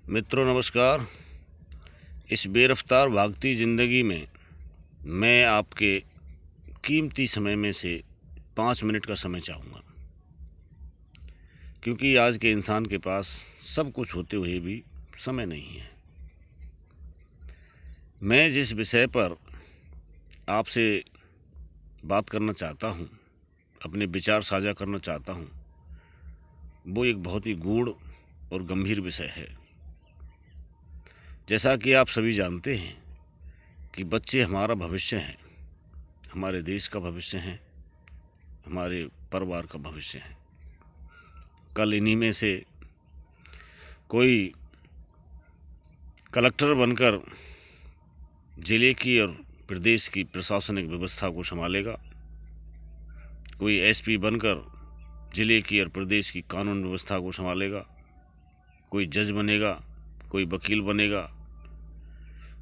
मित्रों नमस्कार। इस बेरफ्तार भागती ज़िंदगी में मैं आपके कीमती समय में से 5 मिनट का समय चाहूँगा, क्योंकि आज के इंसान के पास सब कुछ होते हुए भी समय नहीं है। मैं जिस विषय पर आपसे बात करना चाहता हूँ, अपने विचार साझा करना चाहता हूँ, वो एक बहुत ही गूढ़ और गंभीर विषय है। जैसा कि आप सभी जानते हैं कि बच्चे हमारा भविष्य हैं, हमारे देश का भविष्य हैं, हमारे परिवार का भविष्य है। कल इन्हीं में से कोई कलेक्टर बनकर जिले की और प्रदेश की प्रशासनिक व्यवस्था को संभालेगा, कोई एसपी बनकर जिले की और प्रदेश की कानून व्यवस्था को संभालेगा, कोई जज बनेगा, कोई वकील बनेगा,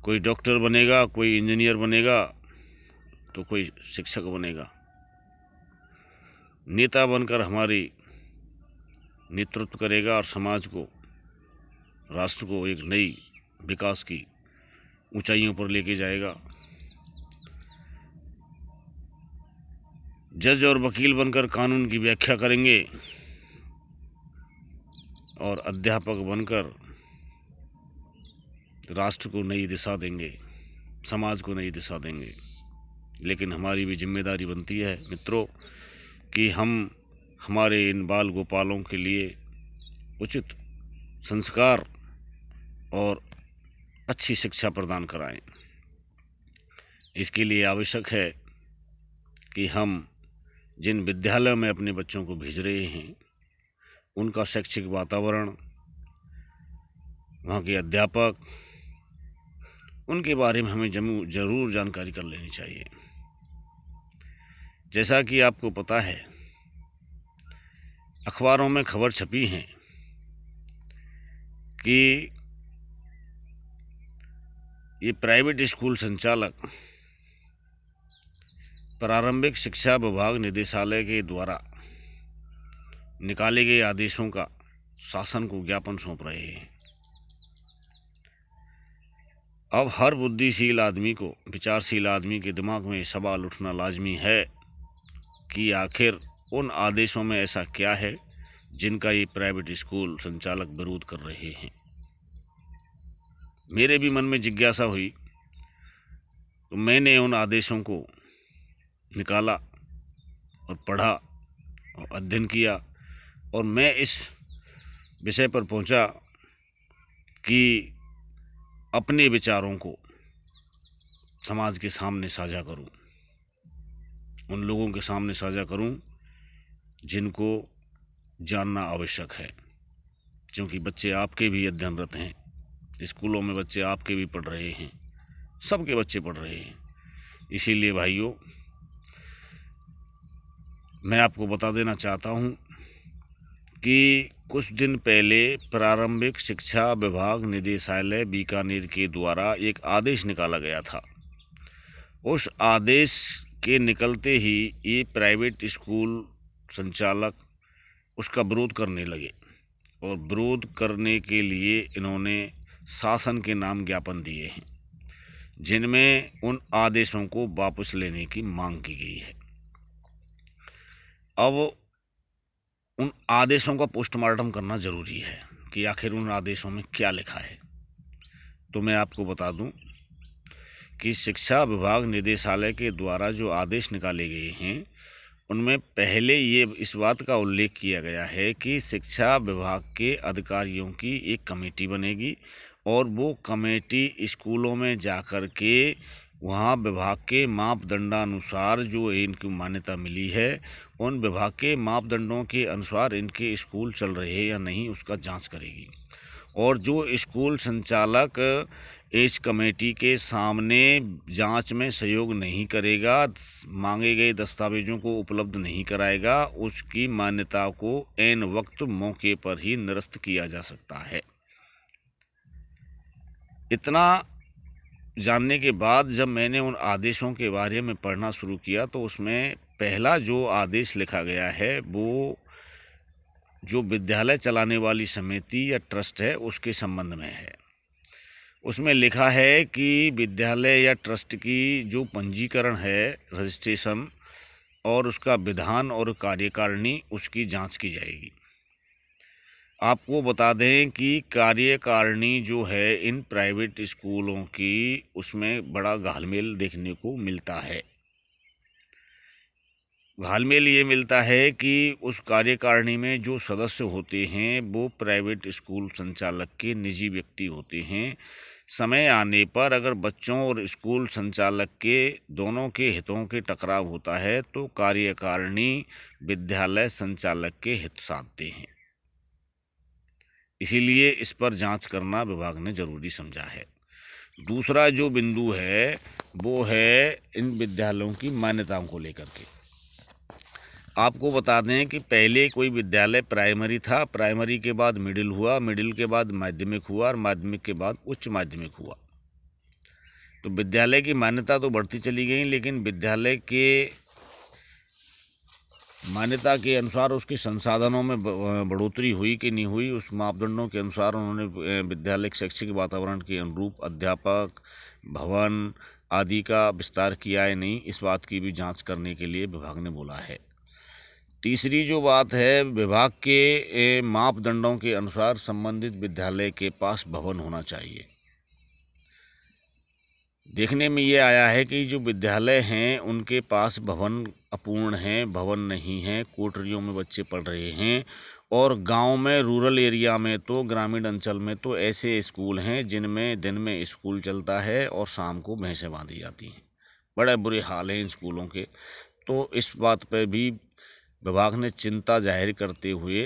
कोई डॉक्टर बनेगा, कोई इंजीनियर बनेगा, तो कोई शिक्षक बनेगा। नेता बनकर हमारी नेतृत्व करेगा और समाज को, राष्ट्र को एक नई विकास की ऊंचाइयों पर लेके जाएगा। जज और वकील बनकर कानून की व्याख्या करेंगे और अध्यापक बनकर राष्ट्र को नई दिशा देंगे, समाज को नई दिशा देंगे। लेकिन हमारी भी जिम्मेदारी बनती है मित्रों कि हम हमारे इन बाल गोपालों के लिए उचित संस्कार और अच्छी शिक्षा प्रदान कराएं। इसके लिए आवश्यक है कि हम जिन विद्यालयों में अपने बच्चों को भेज रहे हैं, उनका शैक्षिक वातावरण, वहाँ के अध्यापक, उनके बारे में हमें ज़रूर जानकारी कर लेनी चाहिए। जैसा कि आपको पता है, अखबारों में खबर छपी है कि ये प्राइवेट स्कूल संचालक प्रारंभिक शिक्षा विभाग निदेशालय के द्वारा निकाले गए आदेशों का शासन को ज्ञापन सौंप रहे हैं। अब हर बुद्धिशील आदमी को, विचारशील आदमी के दिमाग में सवाल उठना लाजमी है कि आखिर उन आदेशों में ऐसा क्या है जिनका ये प्राइवेट स्कूल संचालक विरोध कर रहे हैं। मेरे भी मन में जिज्ञासा हुई, तो मैंने उन आदेशों को निकाला और पढ़ा और अध्ययन किया, और मैं इस विषय पर पहुंचा कि अपने विचारों को समाज के सामने साझा करूं, उन लोगों के सामने साझा करूं जिनको जानना आवश्यक है। क्योंकि बच्चे आपके भी अध्ययनरत हैं, स्कूलों में बच्चे आपके भी पढ़ रहे हैं, सबके बच्चे पढ़ रहे हैं। इसीलिए भाइयों, मैं आपको बता देना चाहता हूं कि कुछ दिन पहले प्रारंभिक शिक्षा विभाग निदेशालय बीकानेर के द्वारा एक आदेश निकाला गया था। उस आदेश के निकलते ही ये प्राइवेट स्कूल संचालक उसका विरोध करने लगे, और विरोध करने के लिए इन्होंने शासन के नाम ज्ञापन दिए हैं, जिनमें उन आदेशों को वापस लेने की मांग की गई है। अब उन आदेशों का पोस्टमार्टम करना ज़रूरी है कि आखिर उन आदेशों में क्या लिखा है। तो मैं आपको बता दूं कि शिक्षा विभाग निदेशालय के द्वारा जो आदेश निकाले गए हैं, उनमें पहले ये इस बात का उल्लेख किया गया है कि शिक्षा विभाग के अधिकारियों की एक कमेटी बनेगी, और वो कमेटी स्कूलों में जाकर के वहाँ विभाग के मापदंडानुसार जो इनकी मान्यता मिली है, उन विभाग के मापदंडों के अनुसार इनके स्कूल चल रहे हैं या नहीं, उसका जांच करेगी। और जो स्कूल संचालक इस कमेटी के सामने जांच में सहयोग नहीं करेगा, मांगे गए दस्तावेजों को उपलब्ध नहीं कराएगा, उसकी मान्यता को ऐन वक्त मौके पर ही निरस्त किया जा सकता है। इतना जानने के बाद जब मैंने उन आदेशों के बारे में पढ़ना शुरू किया, तो उसमें पहला जो आदेश लिखा गया है वो जो विद्यालय चलाने वाली समिति या ट्रस्ट है उसके संबंध में है। उसमें लिखा है कि विद्यालय या ट्रस्ट की जो पंजीकरण है, रजिस्ट्रेशन और उसका विधान और कार्यकारिणी, उसकी जांच की जाएगी। आपको बता दें कि कार्यकारिणी जो है इन प्राइवेट स्कूलों की, उसमें बड़ा घालमेल देखने को मिलता है। घालमेल ये मिलता है कि उस कार्यकारिणी में जो सदस्य होते हैं वो प्राइवेट स्कूल संचालक के निजी व्यक्ति होते हैं। समय आने पर अगर बच्चों और स्कूल संचालक के दोनों के हितों के टकराव होता है तो कार्यकारिणी विद्यालय संचालक के हित साधते हैं। इसीलिए इस पर जांच करना विभाग ने ज़रूरी समझा है। दूसरा जो बिंदु है वो है इन विद्यालयों की मान्यताओं को लेकर के। आपको बता दें कि पहले कोई विद्यालय प्राइमरी था, प्राइमरी के बाद मिडिल हुआ, मिडिल के बाद माध्यमिक हुआ और माध्यमिक के बाद उच्च माध्यमिक हुआ। तो विद्यालय की मान्यता तो बढ़ती चली गई, लेकिन विद्यालय के मान्यता के अनुसार उसके संसाधनों में बढ़ोतरी हुई कि नहीं हुई, उस मापदंडों के अनुसार उन्होंने विद्यालय के शैक्षिक वातावरण के अनुरूप अध्यापक, भवन आदि का विस्तार किया है नहीं, इस बात की भी जांच करने के लिए विभाग ने बोला है। तीसरी जो बात है, विभाग के मापदंडों के अनुसार संबंधित विद्यालय के पास भवन होना चाहिए। देखने में ये आया है कि जो विद्यालय हैं उनके पास भवन अपूर्ण हैं, भवन नहीं हैं, कोठरियों में बच्चे पढ़ रहे हैं। और गांव में, रूरल एरिया में तो, ग्रामीण अंचल में तो ऐसे स्कूल हैं जिनमें दिन में स्कूल चलता है और शाम को भैंसें बांधी जाती हैं। बड़े बुरे हाल हैं इन स्कूलों के। तो इस बात पर भी विभाग ने चिंता जाहिर करते हुए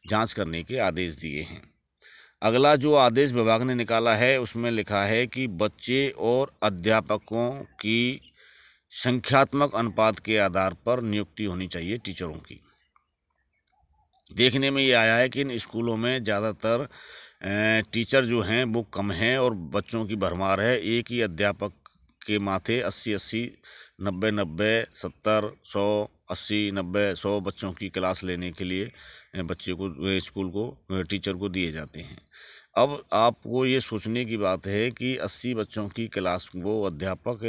जांच करने के आदेश दिए हैं। अगला जो आदेश विभाग ने निकाला है उसमें लिखा है कि बच्चे और अध्यापकों की संख्यात्मक अनुपात के आधार पर नियुक्ति होनी चाहिए टीचरों की। देखने में ये आया है कि इन स्कूलों में ज़्यादातर टीचर जो हैं वो कम हैं और बच्चों की भरमार है। एक ही अध्यापक के माथे 80-80, 90-90, 70, 100, 80, 90, 100 बच्चों की क्लास लेने के लिए बच्चे को, स्कूल को, टीचर को दिए जाते हैं। अब आपको ये सोचने की बात है कि 80 बच्चों की क्लास को अध्यापक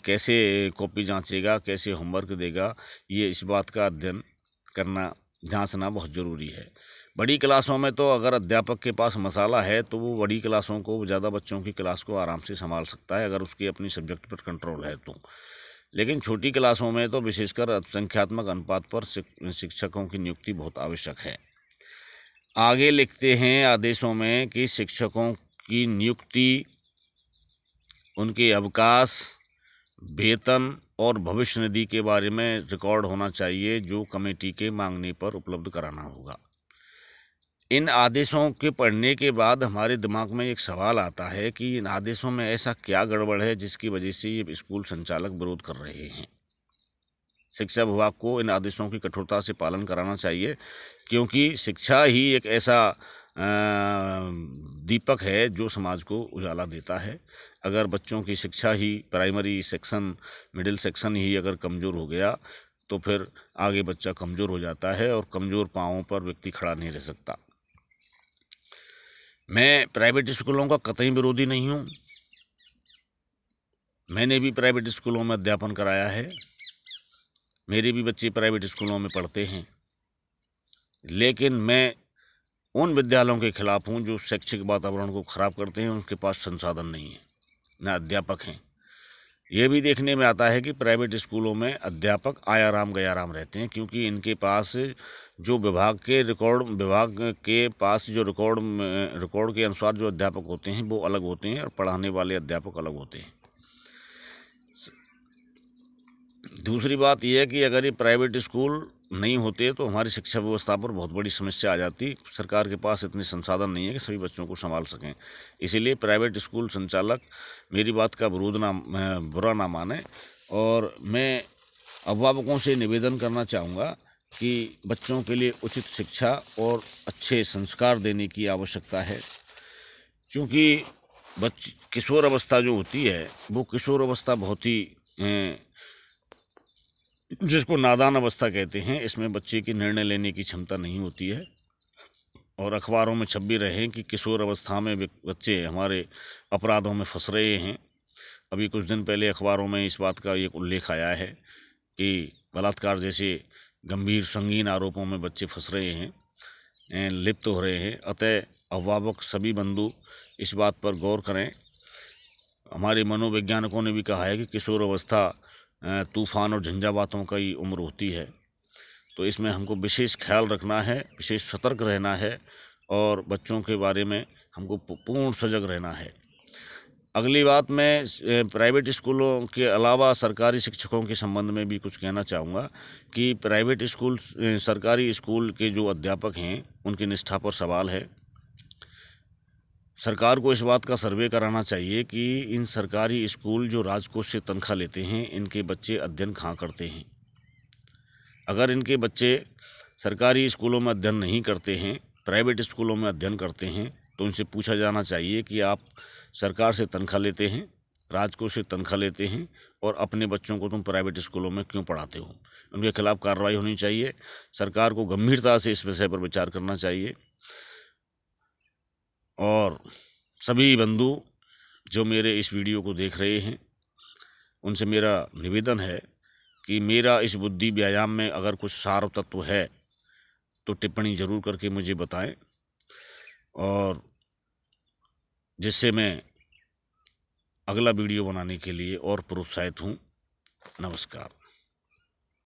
कैसे कॉपी जांचेगा, कैसे होमवर्क देगा, ये इस बात का अध्ययन करना, जांचना बहुत ज़रूरी है। बड़ी क्लासों में तो अगर अध्यापक के पास मसाला है तो वो बड़ी क्लासों को, ज़्यादा बच्चों की क्लास को आराम से संभाल सकता है अगर उसकी अपनी सब्जेक्ट पर कंट्रोल है तो। लेकिन छोटी क्लासों में तो विशेषकर संख्यात्मक अनुपात पर शिक्षकों की नियुक्ति बहुत आवश्यक है। आगे लिखते हैं आदेशों में कि शिक्षकों की नियुक्ति, उनके अवकाश, वेतन और भविष्य निधि के बारे में रिकॉर्ड होना चाहिए जो कमेटी के मांगने पर उपलब्ध कराना होगा। इन आदेशों के पढ़ने के बाद हमारे दिमाग में एक सवाल आता है कि इन आदेशों में ऐसा क्या गड़बड़ है जिसकी वजह से ये स्कूल संचालक विरोध कर रहे हैं। शिक्षा विभाग को इन आदेशों की कठोरता से पालन कराना चाहिए, क्योंकि शिक्षा ही एक ऐसा दीपक है जो समाज को उजाला देता है। अगर बच्चों की शिक्षा ही, प्राइमरी सेक्शन, मिडिल सेक्शन ही अगर कमज़ोर हो गया तो फिर आगे बच्चा कमज़ोर हो जाता है और कमज़ोर पाँवों पर व्यक्ति खड़ा नहीं रह सकता। मैं प्राइवेट स्कूलों का कतई विरोधी नहीं हूँ। मैंने भी प्राइवेट स्कूलों में अध्यापन कराया है, मेरे भी बच्चे प्राइवेट स्कूलों में पढ़ते हैं। लेकिन मैं उन विद्यालयों के खिलाफ हूँ जो शैक्षिक वातावरण को ख़राब करते हैं, उनके पास संसाधन नहीं है, न अध्यापक हैं। ये भी देखने में आता है कि प्राइवेट स्कूलों में अध्यापक आया राम गया राम रहते हैं, क्योंकि इनके पास जो विभाग के पास जो रिकॉर्ड के अनुसार जो अध्यापक होते हैं वो अलग होते हैं और पढ़ाने वाले अध्यापक अलग होते हैं। दूसरी बात यह है कि अगर ये प्राइवेट स्कूल नहीं होते तो हमारी शिक्षा व्यवस्था पर बहुत बड़ी समस्या आ जाती। सरकार के पास इतने संसाधन नहीं है कि सभी बच्चों को संभाल सकें। इसीलिए प्राइवेट स्कूल संचालक मेरी बात का बुरा ना माने, और मैं अभिभावकों से निवेदन करना चाहूँगा कि बच्चों के लिए उचित शिक्षा और अच्छे संस्कार देने की आवश्यकता है। क्योंकि किशोर अवस्था जो होती है वो किशोर अवस्था बहुत ही जिसको नादान अवस्था कहते हैं, इसमें बच्चे की निर्णय लेने की क्षमता नहीं होती है। और अखबारों में छप भी रहे हैं कि किशोर अवस्था में बच्चे हमारे अपराधों में फंस रहे हैं। अभी कुछ दिन पहले अखबारों में इस बात का एक उल्लेख आया है कि बलात्कार जैसे गंभीर संगीन आरोपों में बच्चे फंस रहे हैं, लिप्त हो रहे हैं। अतः अभिभावक सभी बंधु इस बात पर गौर करें। हमारे मनोवैज्ञानिकों ने भी कहा है कि किशोर अवस्था तूफान और झंझावातों का ही उम्र होती है, तो इसमें हमको विशेष ख्याल रखना है, विशेष सतर्क रहना है और बच्चों के बारे में हमको पूर्ण सजग रहना है। अगली बात, मैं प्राइवेट स्कूलों के अलावा सरकारी शिक्षकों के संबंध में भी कुछ कहना चाहूँगा कि प्राइवेट स्कूल, सरकारी स्कूल के जो अध्यापक हैं उनकी निष्ठा पर सवाल है। सरकार को इस बात का सर्वे कराना चाहिए कि इन सरकारी स्कूल जो राजकोष से तनख्वाह लेते हैं, इनके बच्चे अध्ययन कहाँ करते हैं। अगर इनके बच्चे सरकारी स्कूलों में अध्ययन नहीं करते हैं, प्राइवेट स्कूलों में अध्ययन करते हैं, तो उनसे पूछा जाना चाहिए कि आप सरकार से तनख्वाह लेते हैं, राजकोष से तनख्वाह लेते हैं और अपने बच्चों को तुम प्राइवेट स्कूलों में क्यों पढ़ाते हो। उनके खिलाफ़ कार्रवाई होनी चाहिए। सरकार को गंभीरता से इस विषय पर विचार करना चाहिए। और सभी बंधु जो मेरे इस वीडियो को देख रहे हैं, उनसे मेरा निवेदन है कि मेरा इस बुद्धि व्यायाम में अगर कुछ सार तत्व है तो टिप्पणी ज़रूर करके मुझे बताएं, और जिससे मैं अगला वीडियो बनाने के लिए और प्रोत्साहित हूँ। नमस्कार।